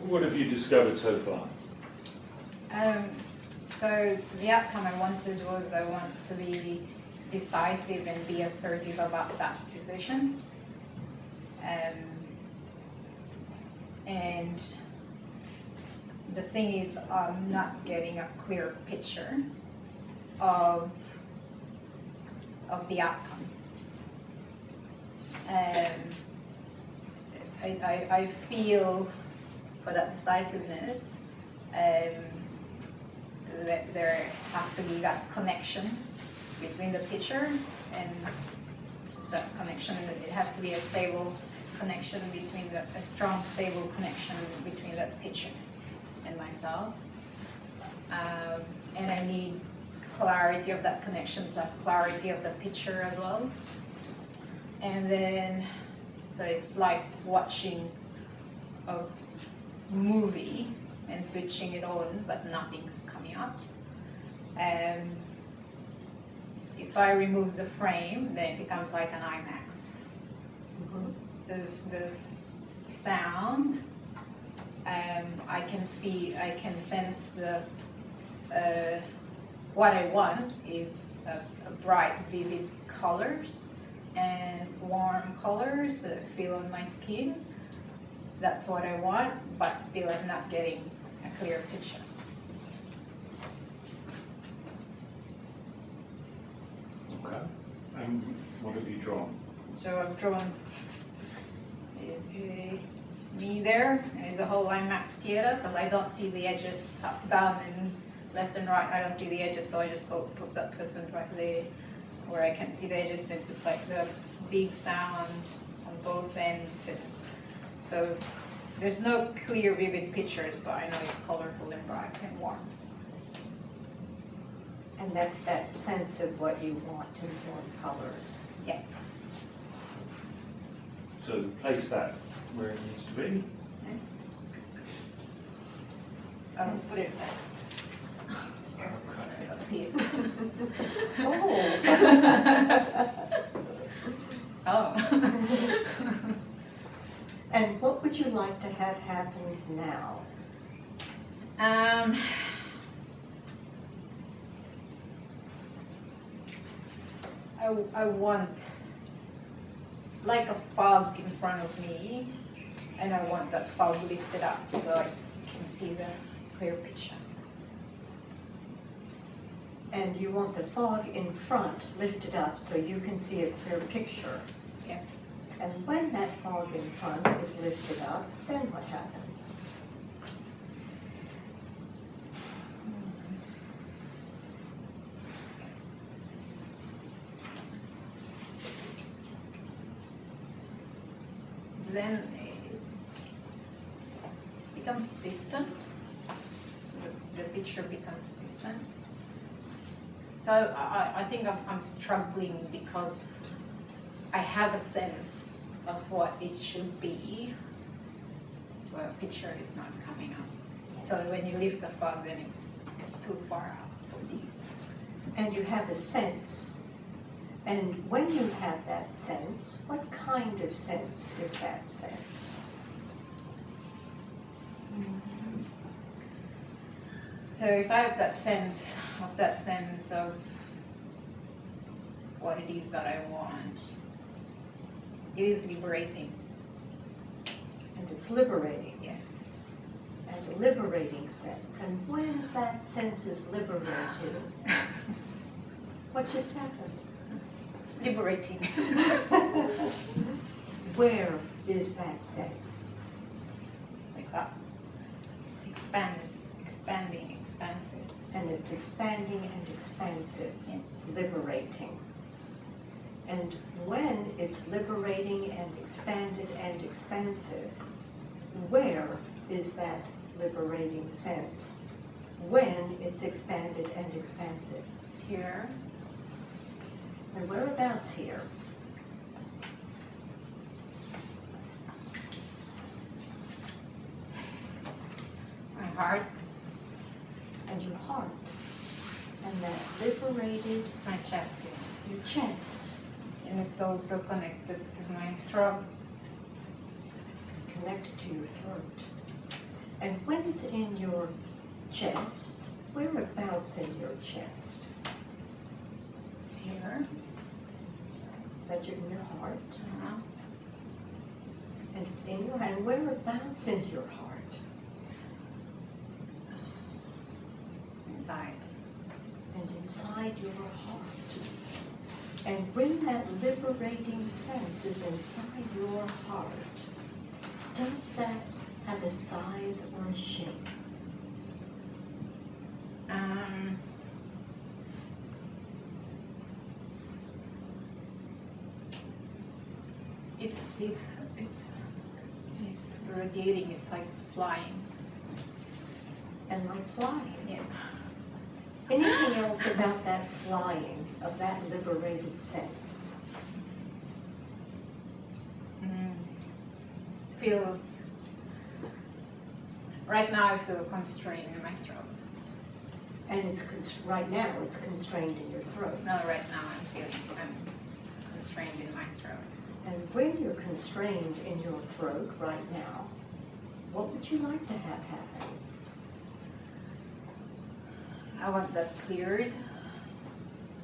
what have you discovered so far? So the outcome I wanted was I want to be decisive and be assertive about that decision. And the thing is, I'm not getting a clear picture of the outcome. I feel for that decisiveness that there has to be that connection between the picture and just that connection. It has to be a stable connection between a strong, stable connection between that picture and myself. And I need clarity of that connection plus clarity of the picture as well. And then, so it's like watching a movie and switching it on, but nothing's coming up. If I remove the frame, then it becomes like an IMAX. Mm-hmm. This sound, I can sense the what I want is a bright, vivid colors and warm colors that I feel on my skin. That's what I want, but still I'm not getting a clear picture. Okay. And what have you drawn? So I've drawn me there is the whole IMAX theater, because I don't see the edges up, down, and left and right. I don't see the edges, so I just thought put that person right there where I can see the edges. And it's like the big sound on both ends. And so there's no clear, vivid pictures, but I know it's colorful and bright and warm. And that's that sense of what you want in warm colors. Yeah. So place that where it needs to be. I'll put it back. So I don't see it. Oh. Oh. And what would you like to have happen now? I want, it's like a fog in front of me, and I want that fog lifted up so I can see the clear picture. And you want the fog in front lifted up so you can see a clear picture. Yes. And when that fog in front is lifted up, then what happens? Then it becomes distant. The picture becomes distant. So I think I'm struggling because I have a sense of what it should be, but a picture is not coming up. So when you lift the fog, then it's too far out for me. And you have a sense. And when you have that sense, what kind of sense is that sense? So if I have that sense of what it is that I want, it is liberating. And it's liberating. Yes. And a liberating sense. And when that sense is liberated, what just happened? It's liberating. Where is that sense? It's like that. It's expanding, expansive. And it's expanding and expansive, Yeah. liberating. And when it's liberating and expanded and expansive, where is that liberating sense? When it's expanded and expansive? It's here. And whereabouts here? My heart. And your heart. And that liberated, It's my chest. your chest, And it's also connected to my throat. connected to your throat. And when it's in your chest, whereabouts in your chest? It's here. That's in your heart. Uh-huh. And it's in your hand. Whereabouts in your heart? It's inside. And inside your heart. And when that liberating sense is inside your heart, does that have a size or a shape? It's radiating. It's like it's flying. And like flying. Yeah. Anything else about that flying, of that liberated sense? It feels. Right now, I feel constrained in my throat. And it's right now it's constrained in your throat. No, right now I'm constrained in my throat. And when you're constrained in your throat right now, what would you like to have happen? I want that cleared.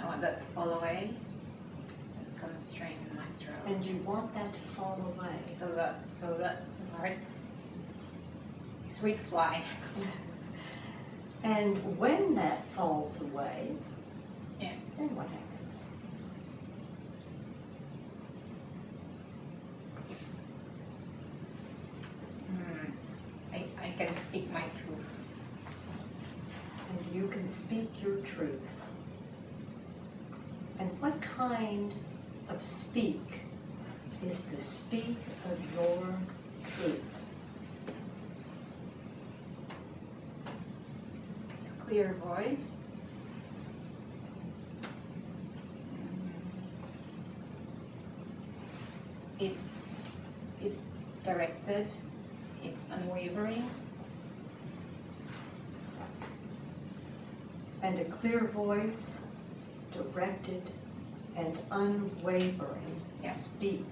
I want that to fall away. Constrained in my throat. And you want that to fall away. So that part is free to fly. And when that falls away, Yeah. then what happens? I can speak my truth. And you can speak your truth. And what kind of speak is the speak of your truth? It's a clear voice. It's directed. It's unwavering. And a clear voice, directed and unwavering, Yeah. speak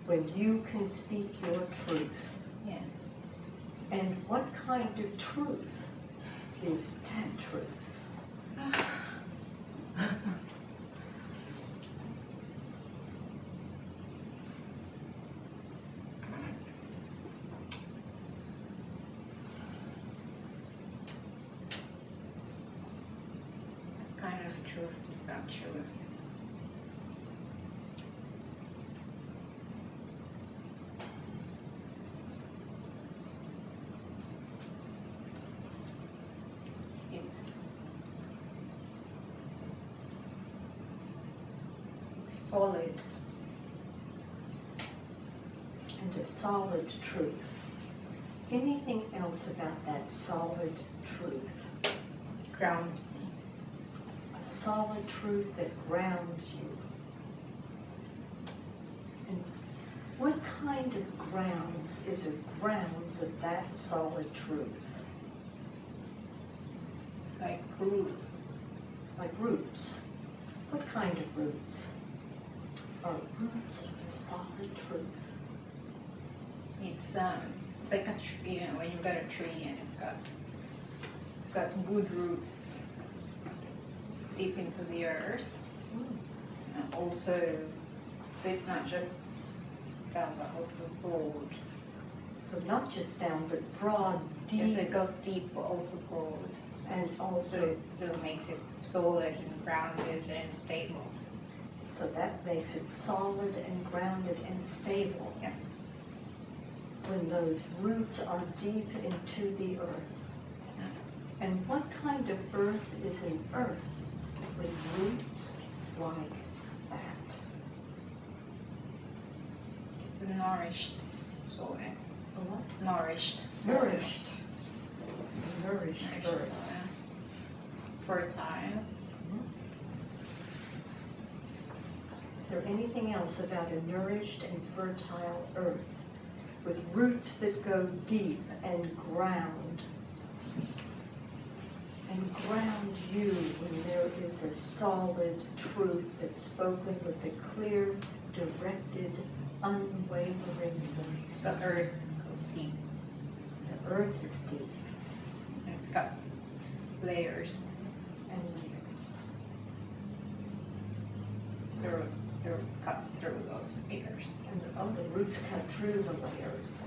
when you can speak your truth. Yeah. And what kind of truth is that truth? What kind of truth is that truth? It's solid. And a solid truth. Anything else about that solid truth? Grounds me. A solid truth that grounds you. And what kind of grounds is a grounds of that solid truth? It's like roots. Like roots. What kind of roots are roots of a solid truth? It's like a tree. You know, when you've got a tree and it's got good roots deep into the earth. And also, so it's not just down but also broad. So not just down, but broad, deep, Yes, it goes deep but also broad. and also, So it makes it solid and grounded and stable. so that makes it solid and grounded and stable. Yeah. When those roots are deep into the earth. And what kind of earth is an earth with roots like that? It's a nourished soil. A what? Nourished soil. Nourished. Nourished Nourished earth. soil. Fertile. Is there anything else about a nourished and fertile earth with roots that go deep and ground you when there is a solid truth that's spoken with a clear, directed, unwavering voice? The earth goes deep. The earth is deep It's got layers. and layers. The root cuts through those layers. And the roots cut through the layers.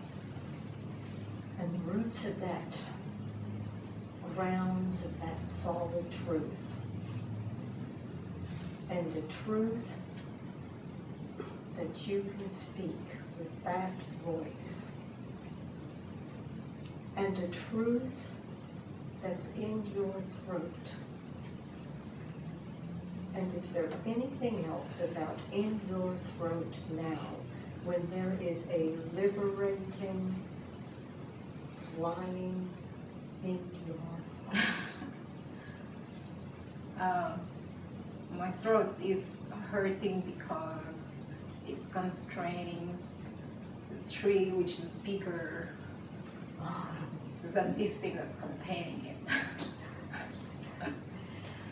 And the roots of that, grounds of that solid truth. And the truth that you can speak with that voice. And the truth that's in your throat. And is there anything else about in your throat now when there is a liberating, flying in your heart? My throat is hurting because it's constraining the tree, which is bigger than this thing that's containing it.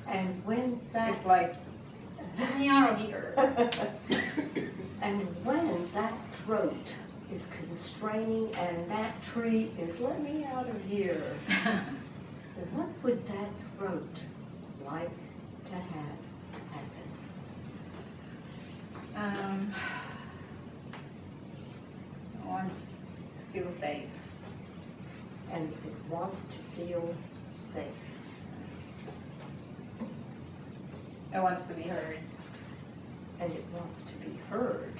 And when that... It's like, get me out of here. And when that throat is constraining and that tree is, let me out of here, what would that throat like to have happen? Wants to feel safe. And it wants to feel safe. It wants to be heard. And it wants to be heard.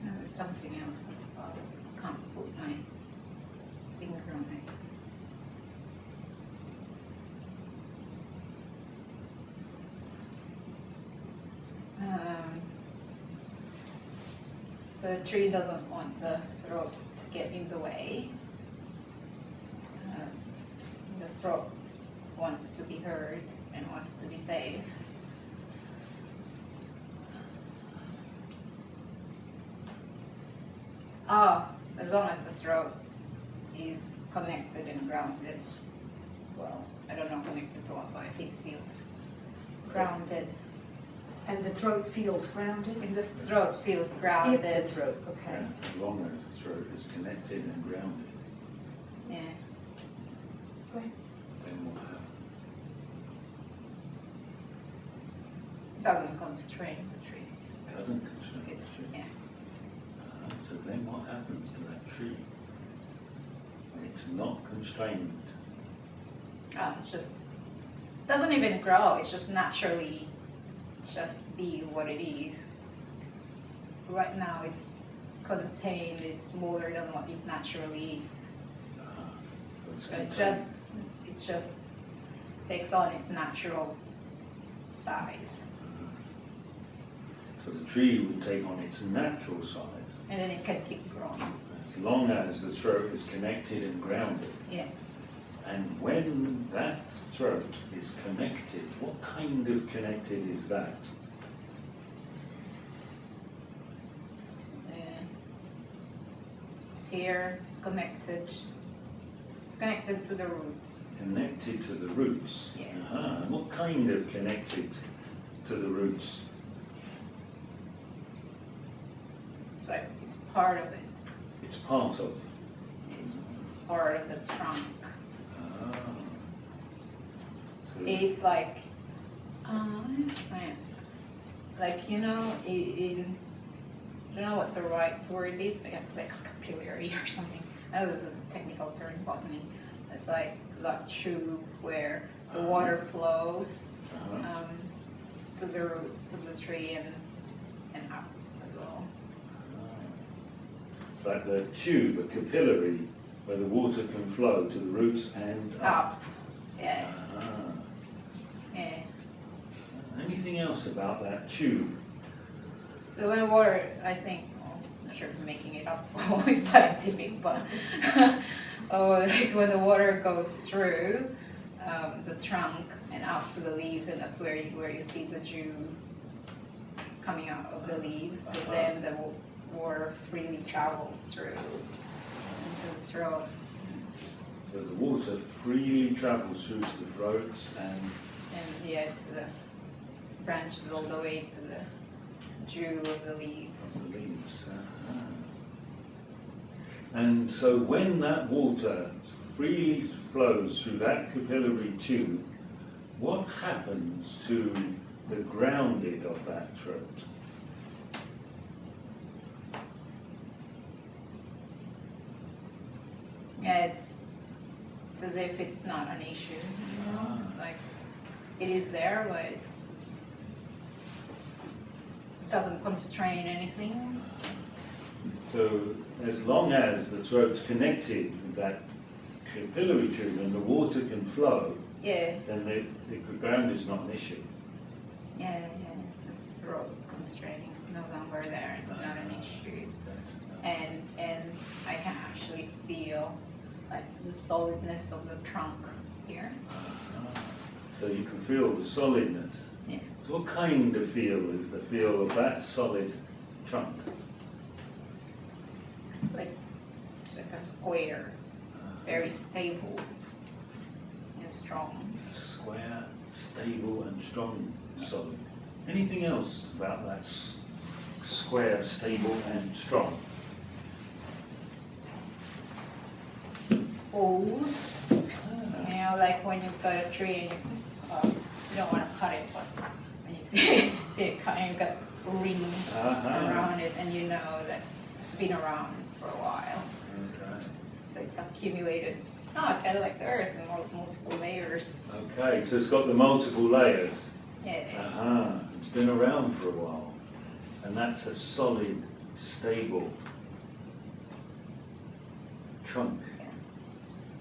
There's something else about it. I can't put my finger on it. So the tree doesn't want the throat to get in the way. The throat wants to be heard and wants to be safe. As long as the throat is connected and grounded as well. I don't know connected to what, but if it feels grounded. And the throat feels grounded? If the throat feels grounded. If the throat, okay. As long as the throat is connected and grounded, Yeah. Right. then what happens? Doesn't constrain the tree. Doesn't constrain the It's, tree. yeah. So then what happens to that tree? When it's not constrained, It just doesn't even grow. It's just naturally just be what it is. Right now it's contained. It's smaller than what it naturally is. so it's So it contained. just takes on its natural size, So the tree will take on its natural size, and then it can keep growing. as long as the throat is connected and grounded. Yeah. And when that throat is connected, what kind of connected is that? It's here. It's connected. It's connected to the roots. Connected to the roots? Yes. And what kind of connected to the roots? So it's part of it. It's part of. It's part of the trunk. Ah. So It's like, let me explain. Like, in, I don't know what the right word is, like a capillary or something. I know this is a technical term in botany. It's like that tube where the water flows to the roots of the tree and up as well. It's like the tube, a capillary, where the water can flow to the roots and up. Up, yeah, Ah. yeah. Anything else about that tube? So when water, I think, I'm not sure if I'm making it up or it's scientific, but like when the water goes through the trunk and out to the leaves, and that's where you see the dew coming out of the leaves, because then the water freely travels through into the throat. So the water freely travels through to the throats and yeah, to the branches all the way to the dew of the leaves. the leaves. And so when that water freely flows through that capillary tube, what happens to the grounded of that throat? Yeah, it's as if it's not an issue, you know? It's like, it is there, but it doesn't constrain anything. So as long as the throat's connected with that capillary tube and the water can flow, Yeah, then the ground is not an issue. yeah, the throat constraining is no longer there, it's not an issue. And I can actually feel like the solidness of the trunk here. So you can feel the solidness. Yeah. So what kind of feel is the feel of that solid trunk? It's like a square, very stable and strong. Square, stable and strong, solid. Anything else about that square, stable and strong? It's old, you know, like when you've got a tree and you don't want to cut it, but when you see it cut, you've got rings around it, and you know that it's been around for a while. Okay. So it's accumulated. No, it's kind of like the earth and multiple layers. Okay, so it's got the multiple layers. Yeah. It's been around for a while. And that's a solid, stable trunk.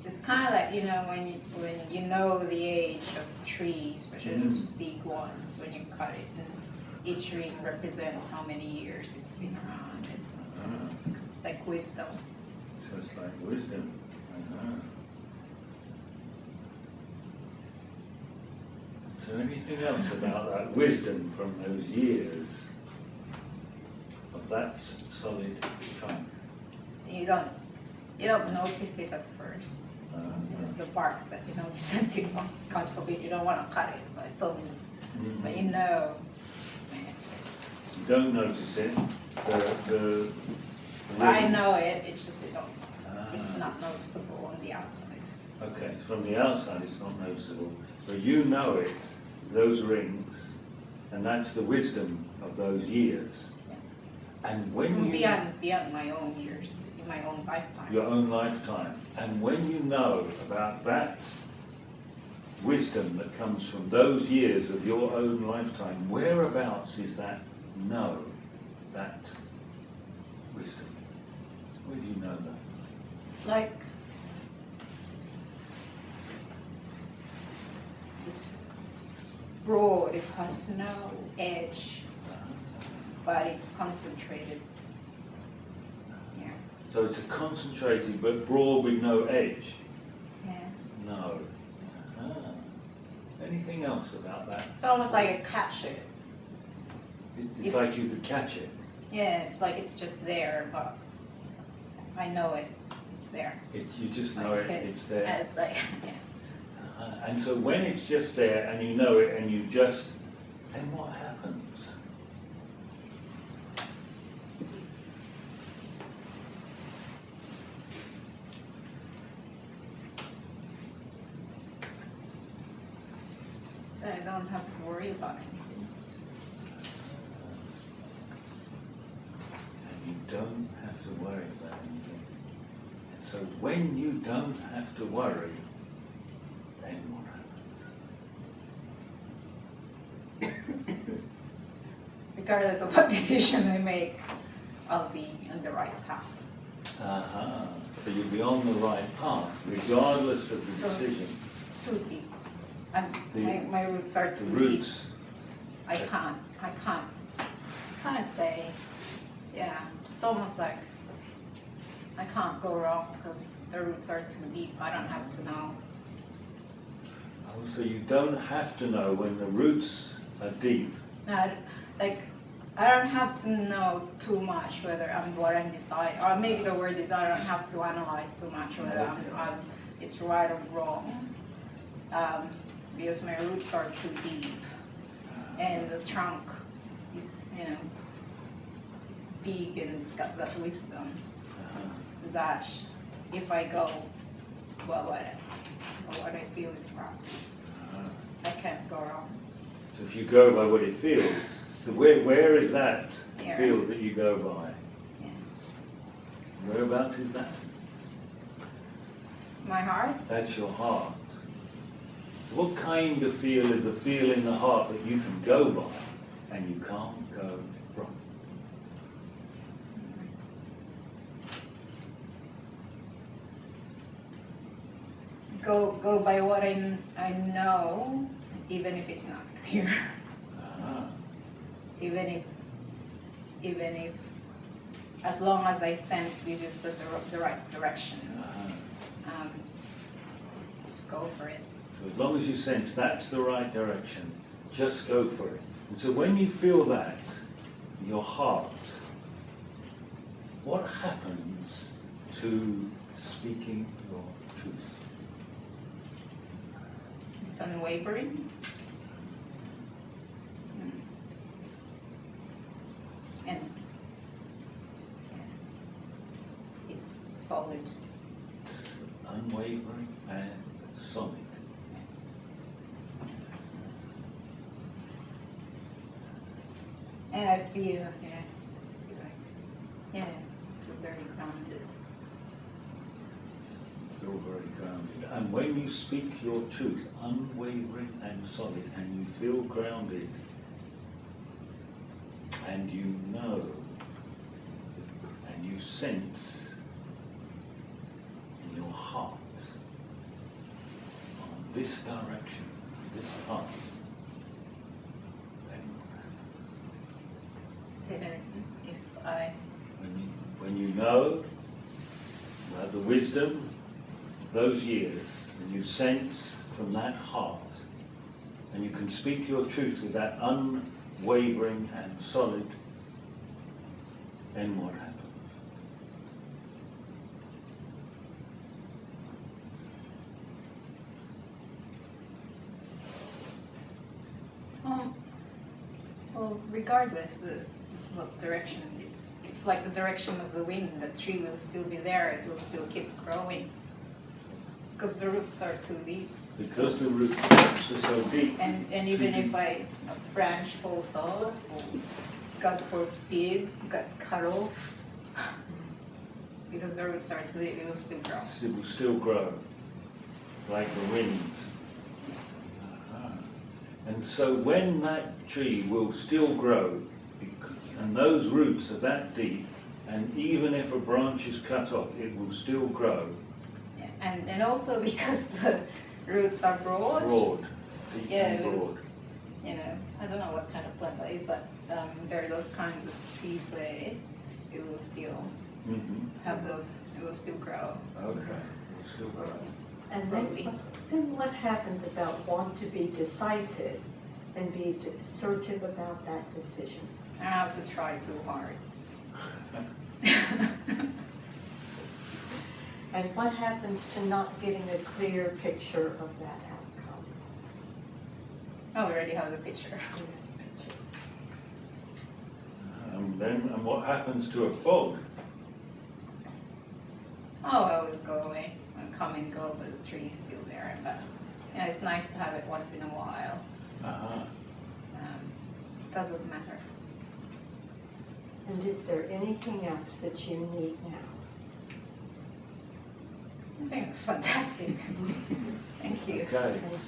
It's kind of like, you know, when you know the age of the trees, especially those big ones, when you cut it, and each ring represents how many years it's been around. And it's like wisdom. So it's like wisdom. So anything else about that wisdom from those years of that solid trunk? So you don't notice it at first. It's just the barks that you notice until, God forbid, you don't want to cut it, but it's only, but you know. You don't notice it. I know it, it's just it's not noticeable on the outside. Okay, from the outside it's not noticeable, but you know it, those rings, and that's the wisdom of those years. Yeah. And when you... Beyond my own years, in my own lifetime. Your own lifetime. And when you know about that wisdom that comes from those years of your own lifetime, whereabouts is that that wisdom? Where do you know that? It's like, it's broad, it has no edge, but it's concentrated. Yeah. So it's a concentrated but broad with no edge? Yeah. No. Anything else about that? It's almost like a catch it. It's like you could catch it. Yeah, it's like it's just there, but I know it. It's there. You just know it's there. It's like, yeah. And so when it's just there and you know it and you just, then what happens? I don't have to worry about anything. And you don't have to worry about anything. And so when you don't have to worry, then what happens? Regardless of what decision I make, I'll be on the right path. So you'll be on the right path, regardless of the decision. It's too deep. My roots are too The deep. roots. I can't kind of say, yeah, it's almost like I can't go wrong because the roots are too deep. I don't have to know. Oh, so you don't have to know when the roots are deep. I don't have to know too much whether what I'm deciding, or maybe the word is I don't have to analyze too much whether I'm it's right or wrong, because my roots are too deep, and the trunk is, you know, it's big and it's got that wisdom that if I go, well, what I feel is right, I can't go wrong. So if you go by what it feels, so where is that Here. feel that you go by? Yeah. Whereabouts is that? My heart, That's your heart. So what kind of feel is the feel in the heart that you can go by and you can't go wrong? go by what I know, even if it's not clear. Ah, even if as long as I sense this is the right direction, ah. just go for it. So as long as you sense that's the right direction, just go for it. And so when you feel that, your heart, what happens to speaking your truth? It's unwavering. And it's solid. It's unwavering and solid. And I feel, I feel very grounded. Feel very grounded. And when you speak your truth, unwavering and solid, and you feel grounded, and you know, and you sense in your heart on this direction, this path, then Say that if I, when you know, you have the wisdom of those years, and you sense from that heart, and you can speak your truth with that unwavering and solid, then what happens? so, well, regardless what direction, it's like the direction of the wind. The tree will still be there. It will still keep growing because the roots are too deep. Because the roots are so deep. And even if a branch falls off, or God forbid, got cut off, because the roots are too deep, it will still grow. It will still grow, like the wind. And so when that tree will still grow, and those roots are that deep, and even if a branch is cut off, it will still grow. Yeah. And also because the roots are broad, Deep Yeah, and broad. you know, I don't know what kind of plant that is, but there are those kinds of trees where it will still have those, it will still grow. Okay, it will still grow. And Probably. then what happens about want to be decisive and be assertive about that decision? I don't have to try too hard. And what happens to not getting a clear picture of that outcome? I already have the picture. And what happens to a fog? Oh, I will go away and come and go, but the tree is still there. But yeah, it's nice to have it once in a while. It doesn't matter. And is there anything else that you need now? I think it's fantastic. Thank you. Okay. Thank you.